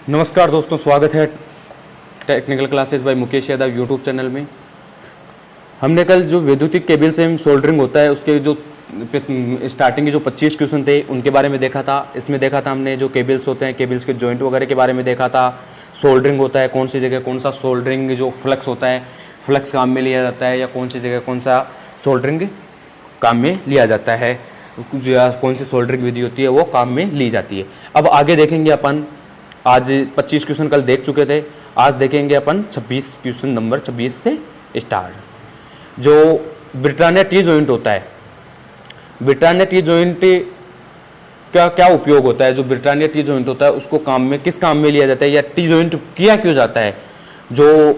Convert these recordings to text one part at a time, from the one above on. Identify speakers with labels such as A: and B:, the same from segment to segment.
A: नमस्कार दोस्तों, स्वागत है technical classes bye Mukesh Yadav YouTube channel में। हमने कल जो वैद्युतिक केबल से सोल्डरिंग होता है उसके जो स्टार्टिंग के जो 25 क्वेश्चन थे उनके बारे में देखा था। इसमें देखा था हमने जो केबल्स होते हैं, केबल्स के जॉइंट वगैरह के बारे में देखा था। सोल्डरिंग होता है, कौन सी जगह कौन सा सोल्डरिंग जो फ्लक्स होता है, फ्लक्स काम में लिया जाता है, या कौन सी जगह कौन सा सोल्डरिंग काम में लिया जाता है, कौन सी सोल्डरिंग विधि होती है वो काम में ली जाती है। अब आगे देखेंगे अपन, आज 25 क्वेश्चन कल देख चुके थे, आज देखेंगे अपन 26 क्वेश्चन नंबर 26 से स्टार्ट। जो ब्रिटानिया टी जॉइंट होता है, ब्रिटानिया टी जॉइंट का क्या उपयोग होता है, जो ब्रिटानिया टी जॉइंट होता है उसको काम में किस काम में लिया जाता है, या टी जॉइंट किया क्यों जाता है। जो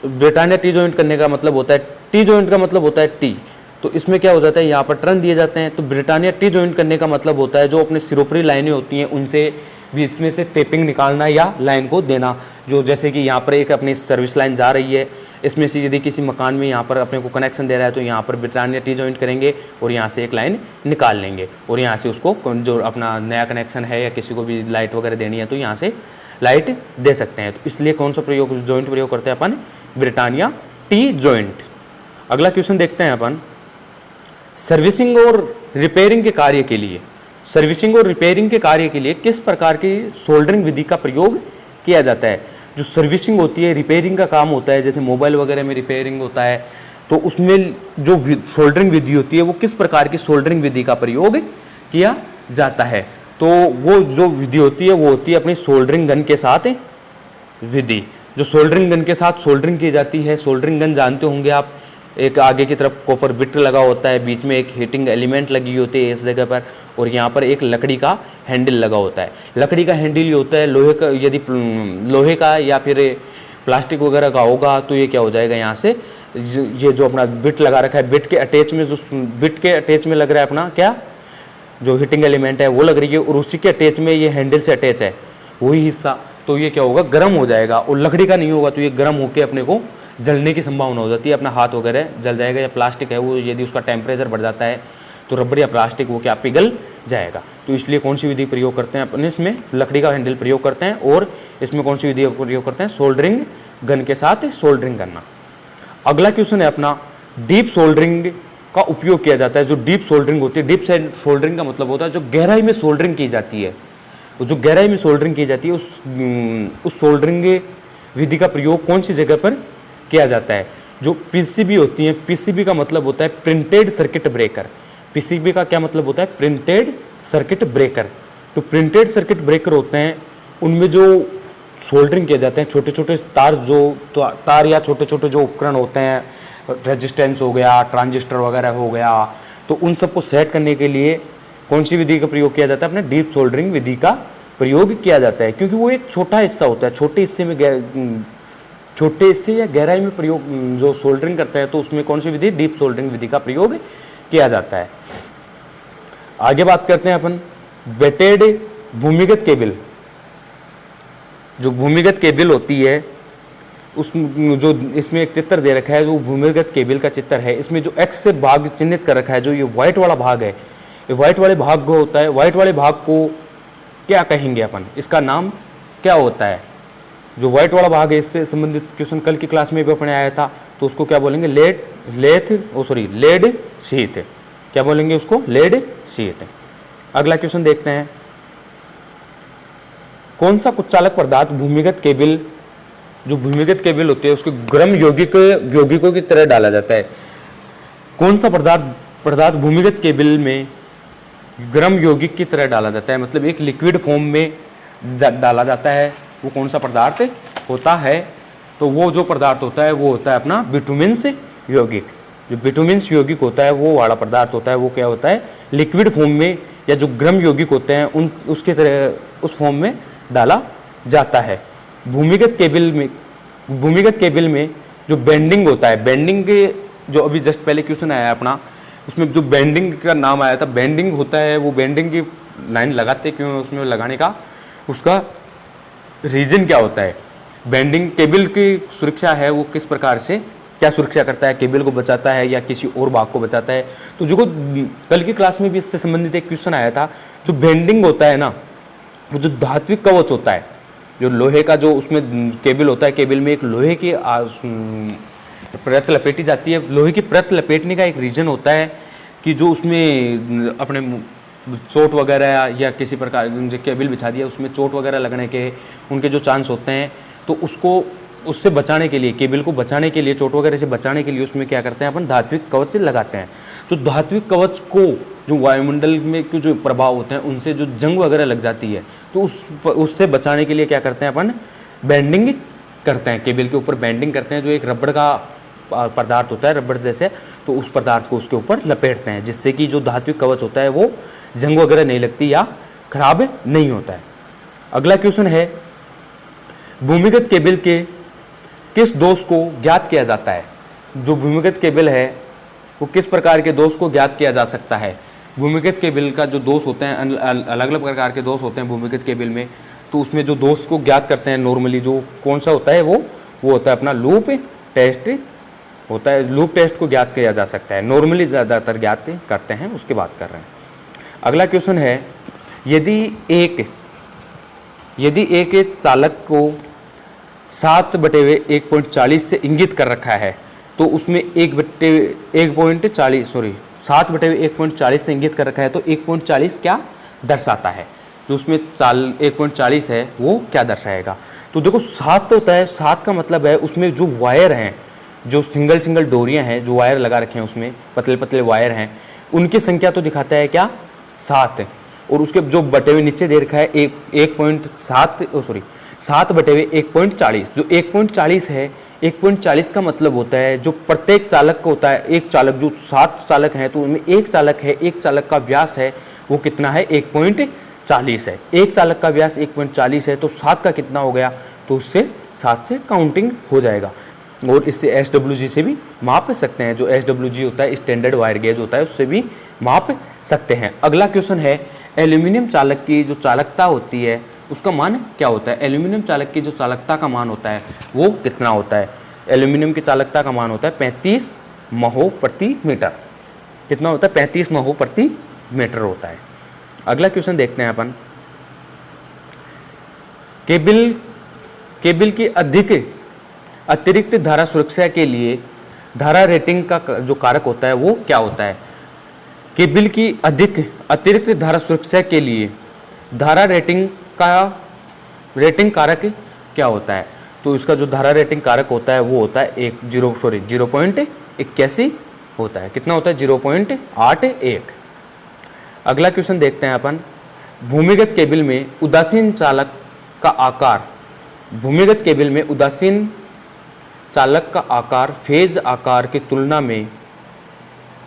A: ब्रिटानिया टी जॉइंट करने का मतलब होता है, टी जॉइंट का मतलब होता है टी, तो इसमें क्या हो जाता है, यहाँ पर टर्न दिए जाते हैं। तो ब्रिटानिया टी जॉइंट करने का मतलब होता है जो अपने सिरोपरी लाइनें होती हैं उनसे बीच में से टेपिंग निकालना या लाइन को देना। जो जैसे कि यहाँ पर एक अपनी सर्विस लाइन जा रही है, इसमें से यदि किसी मकान में यहाँ पर अपने को कनेक्शन दे रहा है तो यहाँ पर ब्रिटानिया टी जॉइंट करेंगे और यहाँ से एक लाइन निकाल लेंगे और यहाँ से उसको जो अपना नया कनेक्शन है या किसी को भी लाइट वगैरह देनी है तो यहाँ से लाइट दे सकते हैं। तो इसलिए कौन सा प्रयोग जॉइंट प्रयोग करते हैं अपन, ब्रिटानिया टी जॉइंट। अगला क्वेश्चन देखते हैं अपन, सर्विसिंग और रिपेयरिंग के कार्य के लिए, सर्विसिंग और रिपेयरिंग के कार्य के लिए किस प्रकार की सोल्डरिंग विधि का प्रयोग किया जाता है। जो सर्विसिंग होती है, रिपेयरिंग का काम होता है, जैसे मोबाइल वगैरह में रिपेयरिंग होता है, तो उसमें जो सोल्डरिंग विधि होती है वो किस प्रकार की सोल्डरिंग विधि का प्रयोग किया जाता है। तो वो जो विधि होती है वो होती है अपनी सोल्डरिंग गन के साथ विधि। जो सोल्डरिंग गन के साथ सोल्डरिंग की जाती है, सोल्डरिंग गन जानते होंगे आप, एक आगे की तरफ कॉपर बिट लगा होता है, बीच में एक हीटिंग एलिमेंट लगी होती है इस जगह पर, और यहाँ पर एक लकड़ी का हैंडल लगा होता है। लकड़ी का हैंडल ये होता है लोहे का, यदि लोहे का या फिर प्लास्टिक वगैरह का होगा तो ये क्या हो जाएगा, यहाँ से ये जो अपना बिट लगा रखा है, बिट के अटैच में, जो बिट के अटैच में लग रहा है अपना क्या, जो हीटिंग एलिमेंट है वो लग रही है, और उसी के अटैच में ये हैंडल से अटैच है वही हिस्सा, तो ये क्या होगा, गर्म हो जाएगा। और लकड़ी का नहीं होगा तो ये गर्म होकर अपने को जलने की संभावना हो जाती है, अपना हाथ वगैरह जल जाएगा। या प्लास्टिक है वो, यदि उसका टेम्परेचर बढ़ जाता है तो रबड़ या प्लास्टिक वो क्या पिघल जाएगा। तो इसलिए कौन सी विधि प्रयोग करते हैं अपन, इसमें लकड़ी का हैंडल प्रयोग करते हैं, और इसमें कौन सी विधि प्रयोग करते हैं, सोल्डरिंग गन के साथ सोल्डरिंग करना। अगला क्वेश्चन है अपना, डीप सोल्डरिंग का उपयोग किया जाता है। जो डीप सोल्डरिंग होती है, डीप सोल्डरिंग का मतलब होता है जो गहराई में सोल्डरिंग की जाती है, जो गहराई में सोल्डरिंग की जाती है उस सोल्डरिंग विधि का प्रयोग कौन सी जगह पर किया जाता है। जो पीसीबी होती है, पीसीबी का मतलब होता है प्रिंटेड सर्किट ब्रेकर। पीसीबी का क्या मतलब होता है, प्रिंटेड सर्किट ब्रेकर। तो प्रिंटेड सर्किट ब्रेकर होते हैं, उनमें जो सोल्डरिंग किए जाते हैं, छोटे छोटे तार, जो तार या छोटे छोटे जो उपकरण होते हैं, रेजिस्टेंस हो गया, ट्रांजिस्टर वगैरह हो गया, तो उन सबको सेट करने के लिए कौन सी विधि का प्रयोग किया जाता है, अपने डीप सोल्डरिंग विधि का प्रयोग किया जाता है। क्योंकि वो एक छोटा हिस्सा होता है, छोटे हिस्से या गहराई में प्रयोग जो सोल्डरिंग करता है, तो उसमें कौन सी विधि, डीप सोल्डरिंग विधि का प्रयोग किया जाता है। आगे बात करते हैं अपन, वेटेड भूमिगत केबल। जो भूमिगत केबल होती है उस जो इसमें एक चित्र दे रखा है, जो भूमिगत केबल का चित्र है, इसमें जो एक्स से भाग चिन्हित कर रखा है, जो ये व्हाइट वाला भाग है, ये व्हाइट वाले भाग को होता है, व्हाइट वाले भाग को क्या कहेंगे अपन, इसका नाम क्या होता है। जो व्हाइट वाला भाग है, इससे संबंधित क्वेश्चन कल की क्लास में भी अपने आया था, तो उसको क्या बोलेंगे, लेड शीट। क्या बोलेंगे उसको, लेड शीट। अगला क्वेश्चन देखते हैं, कौन सा कुचालक पदार्थ भूमिगत केबल, जो भूमिगत केबल होती है उसके गर्म यौगिकों की तरह डाला जाता है। कौन सा पदार्थ भूमिगत केबल में गर्म यौगिक की तरह डाला जाता है, मतलब एक लिक्विड फॉर्म में डाला जाता है, वो कौन सा पदार्थ होता है। तो वो जो पदार्थ होता है वो होता है अपना बिटुमिन्स यौगिक। जो बिटुमिन्स यौगिक होता है वो वाला पदार्थ होता है, वो क्या होता है, लिक्विड फॉर्म में, या जो गर्म यौगिक होते हैं उसके तरह उस फॉर्म में डाला जाता है। भूमिगत केबल में जो बेंडिंग होता है, बेंडिंग के जो अभी जस्ट पहले क्वेश्चन आया अपना, उसमें जो बेंडिंग का नाम आया था, बेंडिंग होता है, वो बेंडिंग की लाइन लगाते क्यों, उसमें लगाने का उसका रीजन क्या होता है। बेंडिंग केबल की सुरक्षा है वो किस प्रकार से क्या सुरक्षा करता है, केबल को बचाता है या किसी और भाग को बचाता है। तो जो कल की क्लास में भी इससे संबंधित एक क्वेश्चन आया था, जो बेंडिंग होता है ना, वो जो धात्विक कवच होता है, जो लोहे का जो उसमें केबल होता है, केबल में एक लोहे की परत लपेटी जाती है। लोहे की परत लपेटने का एक रीज़न होता है कि जो उसमें अपने चोट वगैरह या किसी प्रकार जो केबल बिछा दिया उसमें चोट वगैरह लगने के उनके जो चांस होते हैं, तो उसको उससे बचाने के लिए, केबल को बचाने के लिए, चोट वगैरह से बचाने के लिए उसमें क्या करते हैं अपन, धात्विक कवच लगाते हैं। तो धात्विक कवच को जो वायुमंडल में के जो प्रभाव होते हैं उनसे जो जंग वगैरह लग जाती है, तो उससे बचाने के लिए क्या करते हैं अपन, बैंडिंग करते हैं, केबल के ऊपर बैंडिंग करते हैं। जो एक रबड़ का पदार्थ होता है, रबड़ जैसे, तो उस पदार्थ को उसके ऊपर लपेटते हैं, जिससे कि जो धात्विक कवच होता है वो जंग वगैरह नहीं लगती या खराब नहीं होता है। अगला क्वेश्चन है, भूमिगत केबल के किस दोष को ज्ञात किया जाता है? जो भूमिगत केबल है वो किस प्रकार के दोष को ज्ञात किया जा सकता है? भूमिगत केबल का जो दोष होते हैं, अलग अलग प्रकार के दोष होते हैं भूमिगत केबल में, तो उसमें जो दोष को ज्ञात करते हैं नॉर्मली जो कौन सा होता है, वो होता है अपना लूप टेस्ट होता है। लूप टेस्ट को ज्ञात किया जा सकता है, नॉर्मली ज़्यादातर ज्ञात करते हैं, उसकी बात कर रहे हैं। अगला क्वेश्चन है, यदि एक चालक को 7/1.40 से इंगित कर रखा है, तो उसमें 7/1.40 से इंगित कर रखा है, तो 1.40 क्या दर्शाता है? जो उसमें 1.40 है वो क्या दर्शाएगा? तो देखो 7 होता है, 7 का मतलब है उसमें जो वायर हैं, जो सिंगल डोरियां हैं, जो वायर लगा रखे हैं उसमें पतले पतले वायर हैं, उनकी संख्या तो दिखाता है क्या, 7। और उसके जो बटे हुए नीचे दे रखा है 7/1.40, जो 1.40 है, 1.40 का मतलब होता है जो प्रत्येक चालक को होता है, एक चालक, जो 7 चालक हैं तो उनमें एक चालक है, एक चालक का व्यास है वो कितना है, 1.40 है। एक चालक का व्यास 1.40 है, तो 7 का कितना हो गया, तो उससे 7 से काउंटिंग हो जाएगा। और इससे SWG से भी माप सकते हैं। जो SWG होता है, स्टैंडर्ड वायर गेज होता है, उससे भी माप सकते हैं। अगला क्वेश्चन है, एल्यूमिनियम चालक की जो चालकता होती है उसका मान क्या होता है? एल्यूमिनियम चालक की जो चालकता का मान होता है वो कितना होता है? एल्यूमिनियम की चालकता का मान होता है 35 महो प्रति मीटर। कितना होता है? 35 महो प्रति मीटर होता है। अगला क्वेश्चन देखते हैं अपन, केबल की अतिरिक्त धारा सुरक्षा के लिए धारा रेटिंग का जो कारक होता है वो क्या होता है? केबल की अतिरिक्त धारा सुरक्षा के लिए धारा रेटिंग कारक क्या होता है? तो इसका जो धारा रेटिंग कारक होता है वो होता है 0.81 होता है। कितना होता है? 0.81। अगला क्वेश्चन देखते हैं अपन, भूमिगत केबल में उदासीन चालक का आकार फेज आकार की तुलना में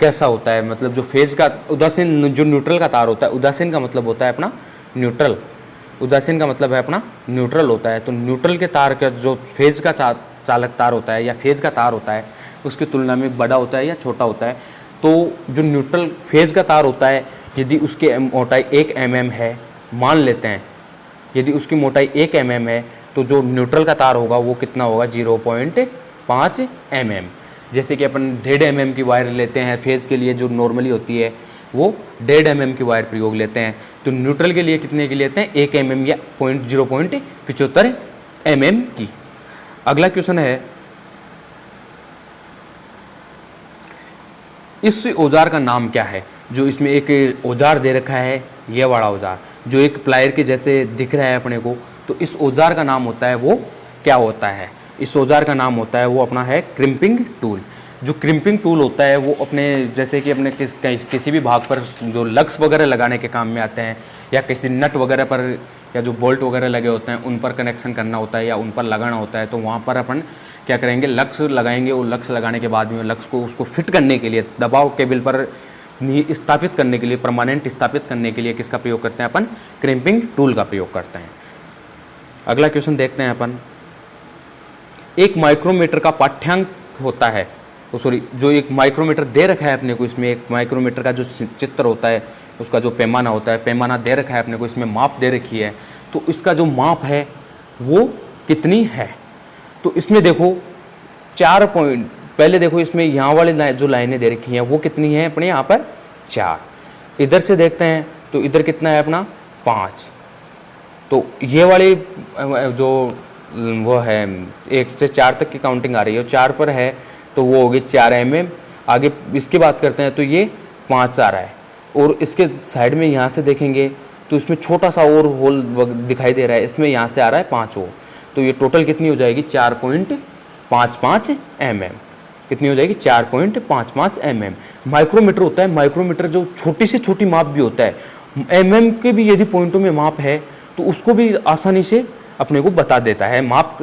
A: कैसा होता है? मतलब जो फेज का उदासीन, जो न्यूट्रल का तार होता है, उदासीन का मतलब होता है अपना न्यूट्रल, उदासीन का मतलब है अपना न्यूट्रल होता है। तो न्यूट्रल के तार का जो फेज का चालक तार होता है या फेज का तार होता है उसकी तुलना में बड़ा होता है या छोटा होता है? तो जो न्यूट्रल फेज का तार होता है, यदि उसकी मोटाई 1 mm है, मान लेते हैं यदि उसकी मोटाई 1 mm है, तो जो न्यूट्रल का तार होगा वो कितना होगा? 0.5 mm। जैसे कि अपन 1.5 mm की वायर लेते हैं फेज के लिए, जो नॉर्मली होती है वो 1.5 mm की वायर प्रयोग लेते हैं। तो न्यूट्रल के लिए कितने की लेते हैं? 1 mm या 0.75 mm की। अगला क्वेश्चन है, इस औजार का नाम क्या है? जो इसमें एक औजार दे रखा है, ये वाला औजार जो एक प्लायर के जैसे दिख रहा है अपने को, तो इस औजार का नाम होता है वो क्या होता है? इस औजार का नाम होता है वो अपना है क्रिम्पिंग टूल। जो क्रिम्पिंग टूल होता है वो अपने जैसे कि अपने किसी भी भाग पर जो लक्स वगैरह लगाने के काम में आते हैं, या किसी नट वगैरह पर या जो बोल्ट वगैरह लगे होते हैं उन पर कनेक्शन करना होता है या उन पर लगाना होता है, तो वहाँ पर अपन क्या करेंगे? लक्स लगाएंगे, और लक्स लगाने के बाद में लक्स को उसको फिट करने के लिए, दबाव केबल पर स्थापित करने के लिए, परमानेंट स्थापित करने के लिए किसका प्रयोग करते हैं अपन? क्रिम्पिंग टूल का प्रयोग करते हैं। अगला क्वेश्चन देखते हैं अपन, एक माइक्रोमीटर का पाठ्यांक होता है, जो एक माइक्रोमीटर दे रखा है अपने को, इसमें एक माइक्रोमीटर का जो चित्र होता है, उसका जो पैमाना होता है, पैमाना दे रखा है अपने को, इसमें माप दे रखी है, तो इसका जो माप है वो कितनी है? तो इसमें देखो 4 पॉइंट, पहले देखो इसमें यहाँ वाले जो लाइनें दे रखी हैं वो कितनी है अपने यहाँ पर? 4। इधर से देखते हैं तो इधर कितना है अपना? 5। तो ये वाली जो वो है 1 से 4 तक की काउंटिंग आ रही है, 4 पर है तो वो होगी 4 mm। आगे इसकी बात करते हैं तो ये 5 आ रहा है, और इसके साइड में यहाँ से देखेंगे तो इसमें छोटा सा और होल दिखाई दे रहा है, इसमें यहाँ से आ रहा है 5 और, तो ये टोटल कितनी हो जाएगी 4.55 mm। कितनी हो जाएगी 4.55 mm। माइक्रोमीटर होता है, माइक्रोमीटर जो छोटी से छोटी माप भी होता है, mm के भी यदि पॉइंटों में माप है तो उसको भी आसानी से अपने को बता देता है, माप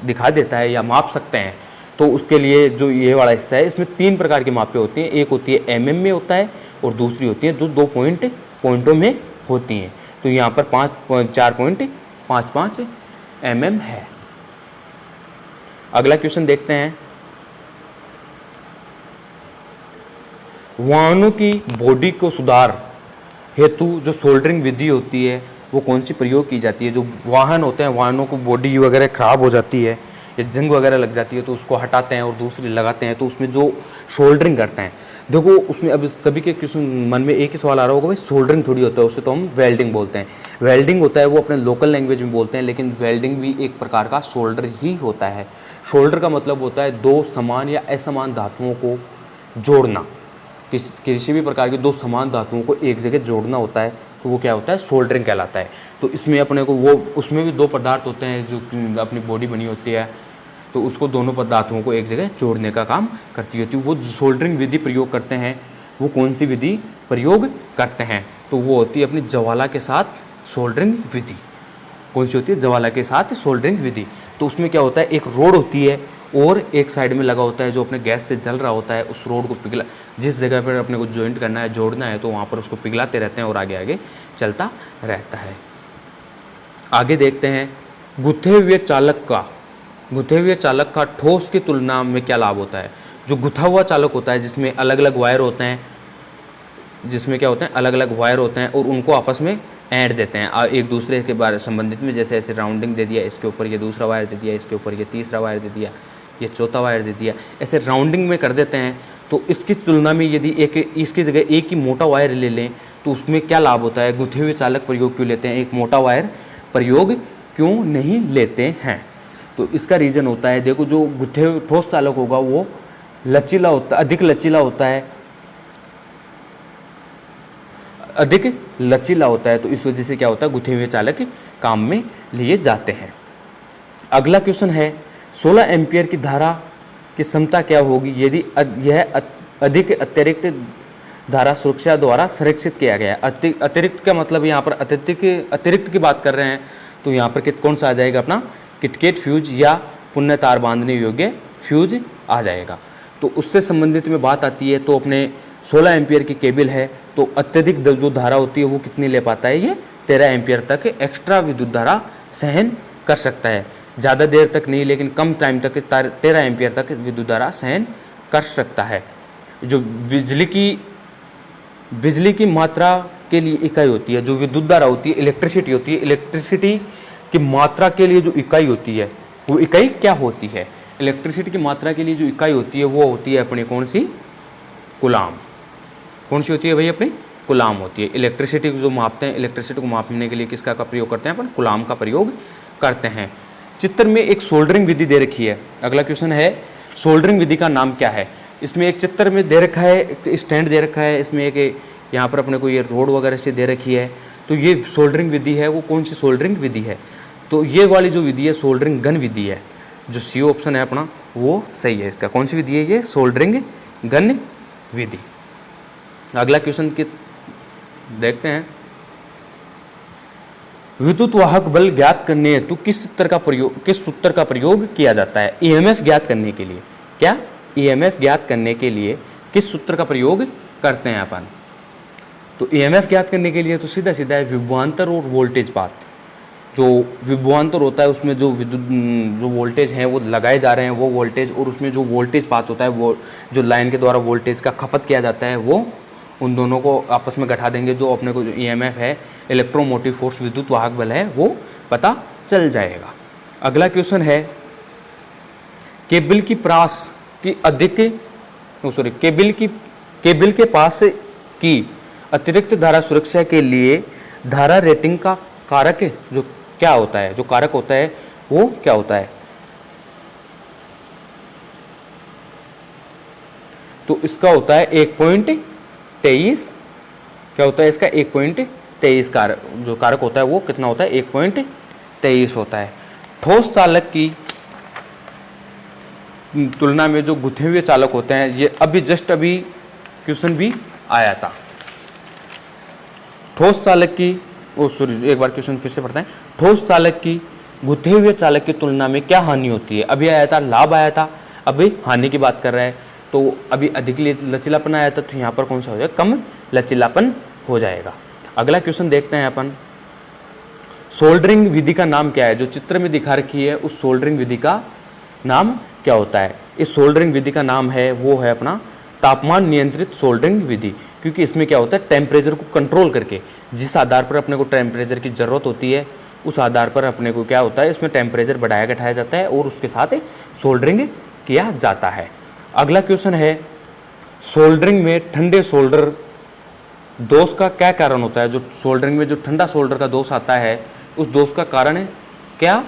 A: दिखा देता है या माप सकते हैं। तो उसके लिए जो ये वाला हिस्सा है इसमें 3 प्रकार की मापें होती हैं, एक होती है mm में होता है और दूसरी होती है जो 2 पॉइंटों में होती हैं। तो यहाँ पर 4.55 mm है। अगला क्वेश्चन देखते हैं, वाहनों की बॉडी को सुधार हेतु जो सोल्डरिंग विधि होती है वो कौन सी प्रयोग की जाती है। जो वाहन होते हैं, वाहनों को बॉडी वगैरह खराब हो जाती है या जंग वगैरह लग जाती है तो उसको हटाते हैं और दूसरी लगाते हैं, तो उसमें जो सोल्डरिंग करते हैं, देखो उसमें अब सभी के क्वेश्चन मन में एक ही सवाल आ रहा होगा, भाई सोल्डरिंग थोड़ी होता है, उससे तो हम वेल्डिंग बोलते हैं। वेल्डिंग होता है वो अपने लोकल लैंग्वेज में बोलते हैं, लेकिन वेल्डिंग भी एक प्रकार का सोल्डर ही होता है। शोल्डर का मतलब होता है 2 समान या असमान धातुओं को जोड़ना, किसी भी प्रकार की 2 समान धातुओं को एक जगह जोड़ना होता है, तो वो क्या होता है सोल्डरिंग कहलाता है। तो इसमें अपने को वो उसमें भी 2 पदार्थ होते हैं जो अपनी बॉडी बनी होती है, तो उसको दोनों पदार्थों को एक जगह जोड़ने का काम करती होती है। वो सोल्डरिंग विधि प्रयोग करते हैं, वो कौन सी विधि प्रयोग करते हैं, तो वो होती है अपनी ज्वाला के साथ सोल्डरिंग विधि। कौन सी होती है, ज्वाला के साथ सोल्डरिंग विधि। तो उसमें क्या होता है, एक रोड होती है और एक साइड में लगा होता है जो अपने गैस से जल रहा होता है, उस रोड को पिघला, जिस जगह पर अपने को जॉइंट करना है, जोड़ना है, तो वहाँ पर उसको पिघलाते रहते हैं और आगे आगे चलता रहता है। आगे देखते हैं, गुथे हुए चालक का ठोस की तुलना में क्या लाभ होता है। जो गुथा हुआ चालक होता है जिसमें अलग अलग वायर होते हैं, जिसमें क्या होते हैं अलग अलग वायर होते हैं और उनको आपस में ऐड देते हैं एक दूसरे के बारे संबंधित में, जैसे ऐसे राउंडिंग दे दिया, इसके ऊपर ये दूसरा वायर दे दिया, इसके ऊपर ये तीसरा वायर दे दिया, ये चौथा वायर दे दिया, ऐसे राउंडिंग में कर देते हैं। तो इसकी तुलना में यदि इसकी जगह एक ही मोटा वायर ले लें तो उसमें क्या लाभ होता है, गुथे हुए चालक प्रयोग क्यों लेते हैं, एक मोटा वायर प्रयोग क्यों नहीं लेते हैं। तो इसका रीज़न होता है, देखो जो गुथे हुए ठोस चालक होगा वो लचीला होता है, अधिक लचीला होता है, तो इस वजह से क्या होता है गुथे हुए चालक काम में लिए जाते हैं। अगला क्वेश्चन है, 16 एम्पियर की धारा की क्षमता क्या होगी यदि यह अधिक अतिरिक्त धारा सुरक्षा द्वारा संरक्षित किया गया है। अतिरिक्त का मतलब यहाँ पर अतिरिक्त की बात कर रहे हैं, तो यहाँ पर कौन सा आ जाएगा अपना किटकेट फ्यूज या पुनः तार बांधने योग्य फ्यूज आ जाएगा। तो उससे संबंधित में बात आती है, तो अपने 16 एम्पियर की केबल है तो अत्यधिक जो धारा होती है वो कितनी ले पाता है, ये 13 एम्पियर तक एक्स्ट्रा विद्युत धारा सहन कर सकता है। ज़्यादा देर तक नहीं, लेकिन कम टाइम तक 13 एम्पियर तक विद्युत धारा सहन कर सकता है। जो बिजली की मात्रा के लिए इकाई होती है, जो विद्युत धारा होती है, इलेक्ट्रिसिटी होती है, इलेक्ट्रिसिटी की मात्रा के लिए जो इकाई होती है वो इकाई क्या होती है। इलेक्ट्रिसिटी की मात्रा के लिए जो इकाई होती है वो होती है अपनी कौन सी, कूलाम। कौन सी होती है भाई, अपनी कूलाम होती है। इलेक्ट्रिसिटी को जो मापते हैं, इलेक्ट्रिसिटी को मापने के लिए किसका का प्रयोग करते हैं, अपन कूलाम का प्रयोग करते हैं। चित्र में एक सोल्डरिंग विधि दे रखी है। अगला क्वेश्चन है, सोल्डरिंग विधि का नाम क्या है। इसमें एक चित्र में दे रखा है, एक स्टैंड दे रखा है, इसमें एक यहाँ पर अपने को ये रोड वगैरह से दे रखी है, तो ये सोल्डरिंग विधि है। वो कौन सी सोल्डरिंग विधि है, तो ये वाली जो विधि है सोल्डरिंग गन विधि है। जो सी ऑप्शन है अपना वो सही है इसका। कौन सी विधि है ये, सोल्डरिंग गन विधि। अगला क्वेश्चन के देखते हैं, विद्युत वाहक बल ज्ञात करने हेतु किस सूत्र का प्रयोग किया जाता है। ईएमएफ ज्ञात करने के लिए, क्या ईएमएफ ज्ञात करने के लिए किस सूत्र का प्रयोग करते हैं अपन। तो ईएमएफ ज्ञात करने के लिए तो सीधा सीधा है विभवांतर और वोल्टेज पात। जो विभवांतर होता है उसमें जो वोल्टेज हैं वो लगाए जा रहे हैं वो वोल्टेज, और उसमें जो वोल्टेज पात होता है वो जो लाइन के द्वारा वोल्टेज का खपत किया जाता है, वो उन दोनों को आपस में घटा देंगे। जो अपने को जो ईएमएफ है, इलेक्ट्रोमोटिव फोर्स, विद्युत वाहक बल है, वो पता चल जाएगा। अगला क्वेश्चन है, केबल की पास की केबल के पास की अतिरिक्त धारा सुरक्षा के लिए धारा रेटिंग का कारक जो क्या होता है, जो कारक होता है वो क्या होता है। तो इसका होता है 1.23, क्या होता है इसका 1.23 कारक, जो कारक होता है वो कितना होता है 1.23 होता है। ठोस चालक की तुलना में जो गुथे हुए चालक होते हैं, ये अभी जस्ट अभी क्वेश्चन भी आया था। ठोस चालक की, एक बार क्वेश्चन फिर से पढ़ते हैं। ठोस चालक की गुथे हुए चालक की तुलना में क्या हानि होती है। अभी आया था लाभ आया था, अभी हानि की बात कर रहे हैं। तो अभी अधिक लचीलापन आया था, तो यहाँ पर कौन सा हो जाएगा, कम लचीलापन हो जाएगा। अगला क्वेश्चन देखते हैं अपन। सोल्डरिंग विधि का नाम क्या है। जो चित्र में दिखा रखी है उस सोल्डरिंग विधि का नाम क्या होता है। इस सोल्डरिंग विधि का नाम है वो है अपना तापमान नियंत्रित सोल्डरिंग विधि, क्योंकि इसमें क्या होता है टेम्परेचर को कंट्रोल करके, जिस आधार पर अपने को टेम्परेचर की ज़रूरत होती है उस आधार पर अपने को क्या होता है इसमें टेम्परेचर बढ़ाया घटाया जाता है और उसके साथ सोल्डरिंग किया जाता है। अगला क्वेश्चन है, सोल्डरिंग में ठंडे सोल्डर दोष का क्या कारण होता है। जो सोल्डरिंग में जो ठंडा सोल्डर का दोष आता है उस दोष का कारण क्या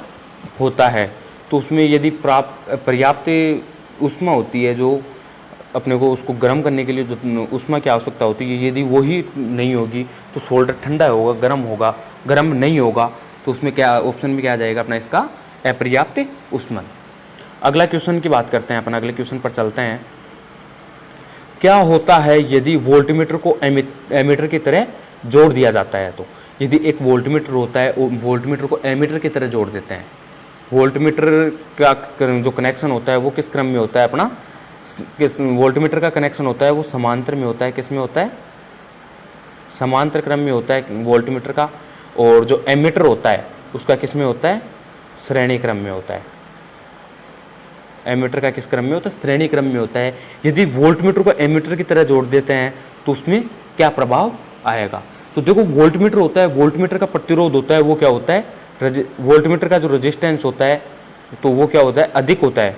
A: होता है। तो उसमें यदि पर्याप्त ऊष्मा होती है, जो अपने को उसको गर्म करने के लिए जो ऊष्मा की आवश्यकता होती है, यदि वही नहीं होगी तो सोल्डर ठंडा होगा, गर्म नहीं होगा। तो उसमें क्या ऑप्शन में क्या आ जाएगा अपना इसका अपर्याप्त ऊष्मन। अगला क्वेश्चन की बात करते हैं अपन, अगले क्वेश्चन पर चलते हैं। क्या होता है यदि वोल्टमीटर को एमीटर की तरह जोड़ दिया जाता है। तो यदि एक वोल्टमीटर होता है, वोल्टमीटर को एमीटर की तरह जोड़ देते हैं। वोल्टमीटर का जो कनेक्शन होता है वो किस क्रम में होता है अपना, किस वोल्टमीटर का कनेक्शन होता है वो समांतर में होता है। किस में होता है, समांतर क्रम में होता है वोल्टमीटर का। और जो एमीटर होता है उसका किस में होता है, श्रेणी क्रम में होता है। एमीटर का किस क्रम में होता है, श्रेणी क्रम में होता है। यदि वोल्टमीटर को एमीटर की तरह जोड़ देते हैं तो उसमें क्या प्रभाव आएगा। तो देखो वोल्टमीटर होता है, वोल्टमीटर का प्रतिरोध होता है वो क्या होता है, वोल्टमीटर का जो रेजिस्टेंस होता है तो वो क्या होता है, अधिक होता है,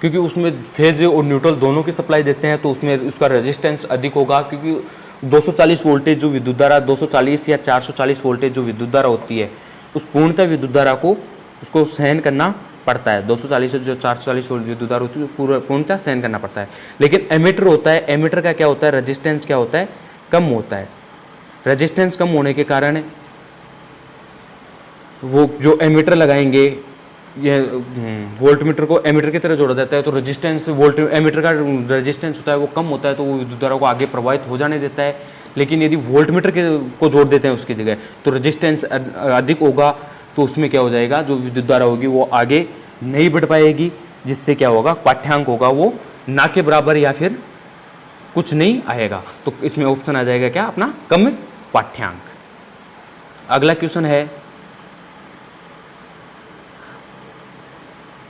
A: क्योंकि उसमें फेज और न्यूट्रल दोनों की सप्लाई देते हैं। तो उसमें उसका रेजिस्टेंस अधिक होगा, क्योंकि 240 वोल्टेज जो विद्युत धारा 240 या 440 वोल्टेज जो विद्युत धारा होती है उस पूर्णतः विद्युत धारा को उसको सहन करना पड़ता है। 240 से जो 440 वोल्ट विद्युत धारा होती है पूर्णतः सहन करना पड़ता है। लेकिन एमीटर होता है, एमीटर का क्या होता है, रेजिस्टेंस क्या होता है, कम होता है। रेजिस्टेंस कम होने के कारण वो जो एमीटर लगाएंगे, ये वोल्टमीटर को एमीटर की तरह जोड़ा जाता है तो रेजिस्टेंस एमीटर का रेजिस्टेंस होता है वो कम होता है, तो वो विद्युत धारा को आगे प्रवाहित हो जाने देता है। लेकिन यदि वोल्टमीटर को जोड़ देते हैं उसकी जगह तो रेजिस्टेंस अधिक होगा, तो उसमें क्या हो जाएगा, जो विद्युत धारा होगी वो आगे नहीं बढ़ पाएगी, जिससे क्या होगा, पाठ्यांक होगा वो ना के बराबर या फिर कुछ नहीं आएगा। तो इसमें ऑप्शन आ जाएगा क्या अपना, कम पाठ्यांक। अगला क्वेश्चन है,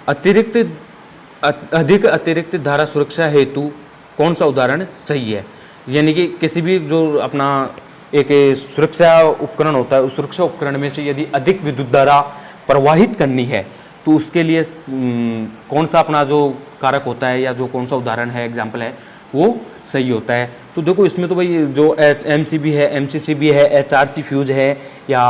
A: अधिक अतिरिक्त धारा सुरक्षा हेतु कौन सा उदाहरण सही है। यानी कि किसी भी जो अपना एक सुरक्षा उपकरण होता है उस सुरक्षा उपकरण में से यदि अधिक विद्युत धारा प्रवाहित करनी है तो उसके लिए कौन सा अपना जो कारक होता है या जो कौन सा उदाहरण है, एग्जाम्पल है, वो सही होता है। तो देखो इसमें तो भाई जो MCB है, MCCB है, HRC फ्यूज है या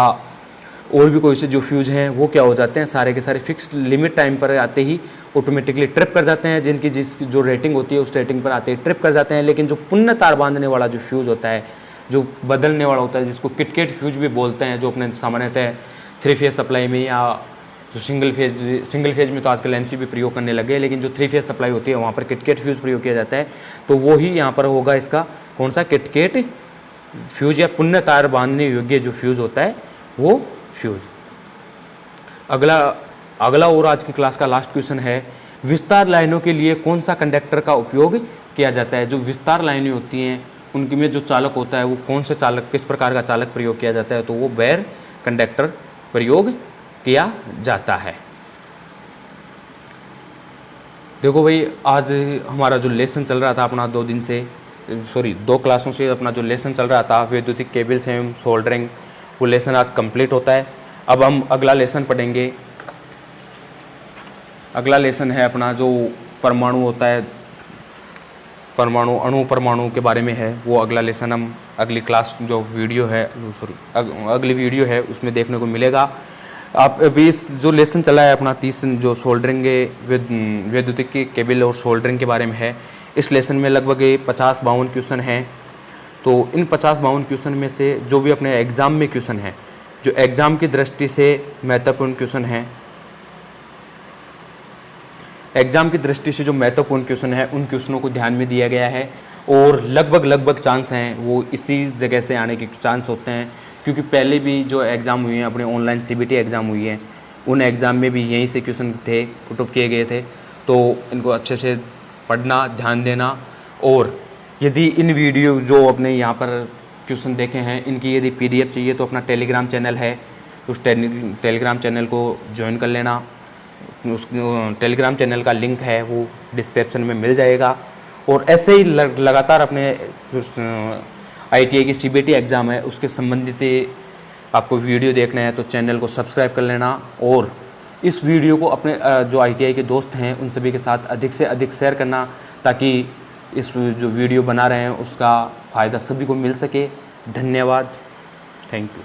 A: और भी कोई से जो फ्यूज हैं वो क्या हो जाते हैं, सारे के सारे फिक्स्ड लिमिट टाइम पर आते ही ऑटोमेटिकली ट्रिप कर जाते हैं, जिनकी जो रेटिंग होती है उस रेटिंग पर आते ही ट्रिप कर जाते हैं। लेकिन जो पुनः तार बांधने वाला जो फ्यूज होता है, जो बदलने वाला होता है, जिसको किटकेट फ्यूज भी बोलते हैं, जो अपने सामान्यतः 3 फेज सप्लाई में या जो सिंगल फेज में तो आजकल MCB प्रयोग करने लगे, लेकिन जो 3 फेज सप्लाई होती है वहाँ पर किटकेट फ्यूज प्रयोग किया जाता है। तो वो ही यहाँ पर होगा इसका कौन सा, किटकेट फ्यूज या पुनः तार बांधने योग्य जो फ्यूज होता है वो फ्यूज। अगला और आज की क्लास का लास्ट क्वेश्चन है, विस्तार लाइनों के लिए कौन सा कंडक्टर का उपयोग किया जाता है। जो विस्तार लाइनें होती हैं उनकी में जो चालक होता है वो कौन से चालक, किस प्रकार का चालक प्रयोग किया जाता है, तो वो बेयर कंडक्टर प्रयोग किया जाता है। देखो भाई आज हमारा जो लेसन चल रहा था अपना 2 क्लासों से अपना जो लेसन चल रहा था वैद्युतिक केबल्स एवं सोल्डरिंग, वो लेसन आज कंप्लीट होता है। अब हम अगला लेसन पढ़ेंगे। अगला लेसन है अपना जो परमाणु होता है, परमाणु, अणु परमाणु के बारे में है, वो अगला लेसन हम अगली क्लास जो वीडियो है, सॉरी अगली वीडियो है उसमें देखने को मिलेगा। आप अभी इस जो लेसन चला है अपना 30 जो सोल्डरिंग वैद्युतिक के केबल और सोल्डरिंग के बारे में है, इस लेसन में लगभग 50-52 क्वेश्चन हैं। तो इन 50-52 क्वेश्चन में से जो भी अपने एग्ज़ाम में क्वेश्चन हैं, जो एग्ज़ाम की दृष्टि से महत्वपूर्ण क्वेश्चन हैं, एग्ज़ाम की दृष्टि से जो महत्वपूर्ण क्वेश्चन है उन क्वेश्चनों को ध्यान में दिया गया है और लगभग चांस हैं वो इसी जगह से आने के चांस होते हैं, क्योंकि पहले भी जो एग्ज़ाम हुए हैं अपने ऑनलाइन CBT एग्ज़ाम हुई है, उन एग्ज़ाम में भी यहीं से क्वेश्चन थे, पुट किए गए थे। तो इनको अच्छे से पढ़ना, ध्यान देना। और यदि इन वीडियो जो अपने यहाँ पर क्वेश्चन देखे हैं इनकी यदि PDF चाहिए तो अपना टेलीग्राम चैनल है, उस टेलीग्राम चैनल को ज्वाइन कर लेना। उस टेलीग्राम चैनल का लिंक है वो डिस्क्रिप्शन में मिल जाएगा। और ऐसे ही लगातार अपने जो ITI की CBT एग्ज़ाम है उसके संबंधित आपको वीडियो देखना है तो चैनल को सब्सक्राइब कर लेना और इस वीडियो को अपने जो ITI के दोस्त हैं उन सभी के साथ अधिक से अधिक शेयर करना, ताकि इस जो वीडियो बना रहे हैं उसका फ़ायदा सभी को मिल सके। धन्यवाद, थैंक यू।